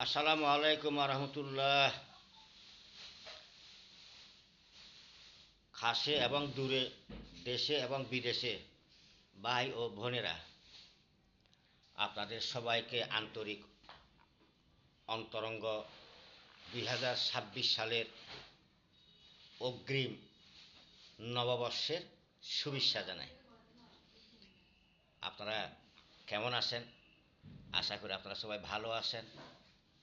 আসসালামু আলাইকুম রহমতুল্লাহ। কাছে এবং দূরে, দেশে এবং বিদেশে, ভাই ও বোনেরা, আপনাদের সবাইকে আন্তরিক অন্তরঙ্গ 2026 সালের অগ্রিম নববর্ষের শুভেচ্ছা জানাই। আপনারা কেমন আছেন? আশা করি আপনারা সবাই ভালো আছেন।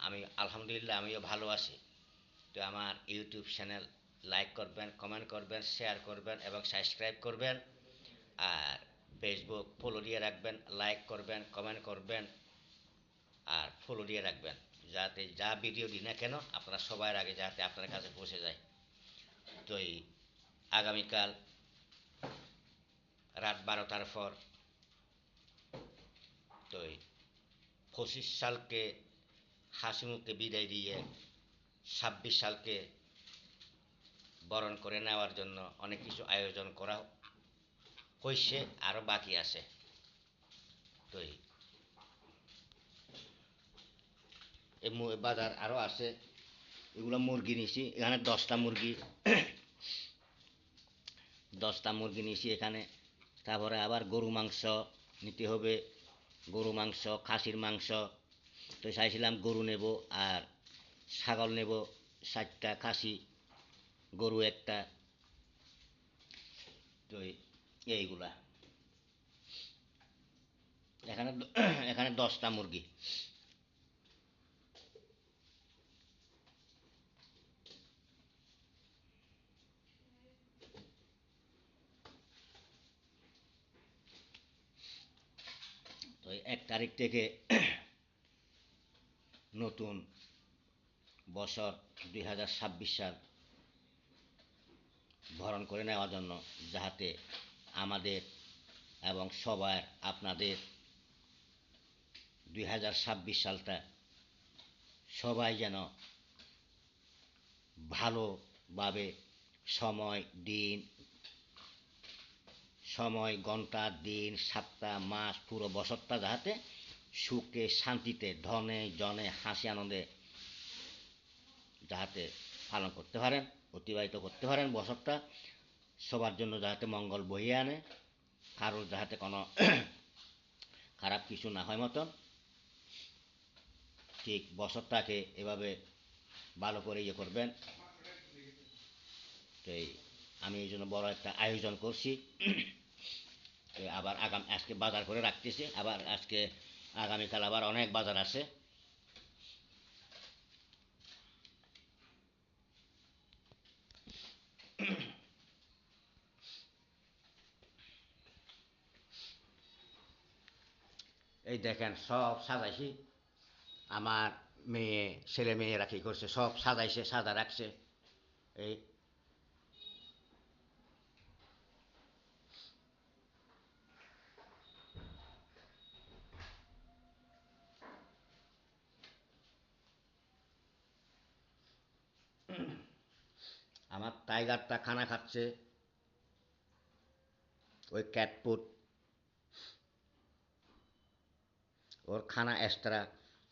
আমি আলহামদুলিল্লাহ আমিও ভালো আছি। তো আমার ইউটিউব চ্যানেল লাইক করবেন, কমেন্ট করবেন, শেয়ার করবেন এবং সাবস্ক্রাইব করবেন। আর ফেসবুক ফলো দিয়ে রাখবেন, লাইক করবেন, কমেন্ট করবেন আর ফলো দিয়ে রাখবেন, যাতে যা ভিডিও দিই না কেন আপনারা সবার আগে যাতে আপনার কাছে পৌঁছে যায়। তো এই আগামীকাল রাত 12টার পর তো এই 25 সালকে হাসি মুখে বিদায় দিয়ে 26 সালকে বরণ করে নেওয়ার জন্য অনেক কিছু আয়োজন করা হয়েছে, আরও বাকি আছে। তো এই বাজার আরও আছে, এগুলো মুরগি নিছি এখানে 10টা মুরগি। 10টা মুরগি নিছি এখানে। তারপরে আবার গরু মাংস নিতে হবে, গরু মাংস, খাসির মাংস। তো চাইছিলাম গরু নেব আর ছাগল নেব 4টা, খাসি গরু একটা। তো এইগুলা এখানে এখানে 10টা মুরগি। তো 1 তারিখ থেকে নতুন বছর 2026 সাল বরণ করে নেওয়ার জন্য, যাতে আমাদের এবং সবার আপনাদের 2026 সালটা সবাই যেন ভালোভাবে সময় দিন, সময় ঘন্টা দিন সপ্তাহ মাস পুরো বছরটা যাতে সুখে শান্তিতে ধনে জনে হাসি আনন্দে যাতে পালন করতে পারেন, অতিবাহিত করতে পারেন বছরটা। সবার জন্য যাতে মঙ্গল বহিয়ে আনে, কারোর যাতে কোনো খারাপ কিছু না হয় মতন ঠিক বছরটাকে এভাবে ভালো করে ইয়ে করবেন। তো আমি এই জন্য বড় একটা আয়োজন করছি। আবার আজকে বাজার করে রাখতেছি, আবার আজকে আগামীকাল আবার অনেক বাজার আছে। এই দেখেন সব সাজাইছি, আমার মেয়ে ছেলে মেয়েরা কি করছে, সব সাজাইছে, সাজা রাখছে। এই আমার টাইগারটা খানা খাচ্ছে, ওই ক্যাটফুড, ওর খানা এক্সট্রা।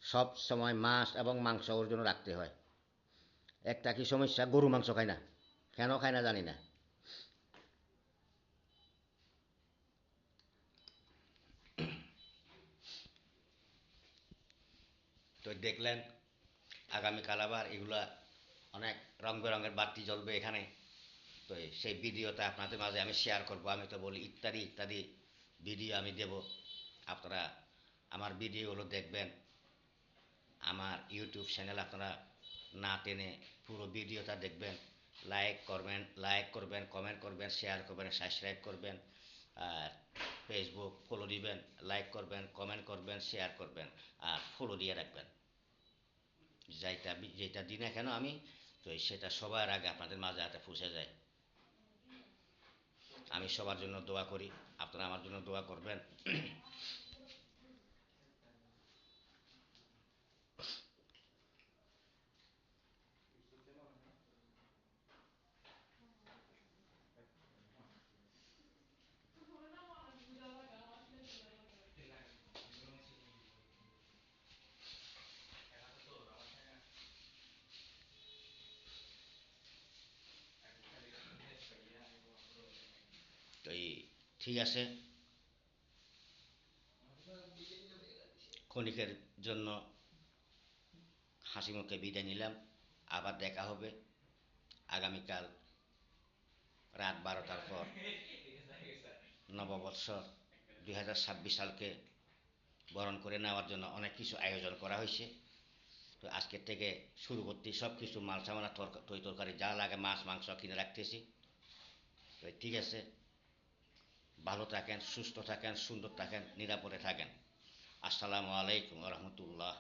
সব সময় মাছ এবং মাংস ওর জন্য রাখতে হয়। একটা কি সমস্যা, গরু মাংস খায় না, কেন খায় না জানি না। তো দেখলেন আগামীকাল আবার এগুলা অনেক রং বেরঙের বাতি জ্বলবে এখানে। তো সেই ভিডিওটা আপনাদের মাঝে আমি শেয়ার করব। আমি তো বলি ইত্যাদি ইত্যাদি ভিডিও আমি দেব, আপনারা আমার ভিডিওগুলো দেখবেন। আমার ইউটিউব চ্যানেল আপনারা না টেনে পুরো ভিডিওটা দেখবেন, লাইক করবেন, কমেন্ট করবেন, শেয়ার করবেন, সাবস্ক্রাইব করবেন। আর ফেসবুক ফলো দিবেন, লাইক করবেন, কমেন্ট করবেন, শেয়ার করবেন আর ফলো দিয়ে রাখবেন। যেটা যেটা দিই না কেন আমি, তো সেটা সবার আগে আপনাদের মাঝে হাতে পৌঁছে যায়। আমি সবার জন্য দোয়া করি, আপনারা আমার জন্য দোয়া করবেন। ঠিক আছে, ক্ষণিকের জন্য হাসি মুখে বিদায় নিলাম। আবার দেখা হবে আগামীকাল রাত 12টার পর। নববর্ষ 2026 সালকে বরণ করে নেওয়ার জন্য অনেক কিছু আয়োজন করা হয়েছে। তো আজকের থেকে শুরু করতে সব কিছু মাল সামানা তরকারি যা লাগে মাছ মাংস কিনে রাখতেছি। তো ঠিক আছে, ভালো থাকেন, সুস্থ থাকেন, সুন্দর থাকেন, নিরাপদে থাকেন। আসসালামু আলাইকুম রহমতুল্লাহ।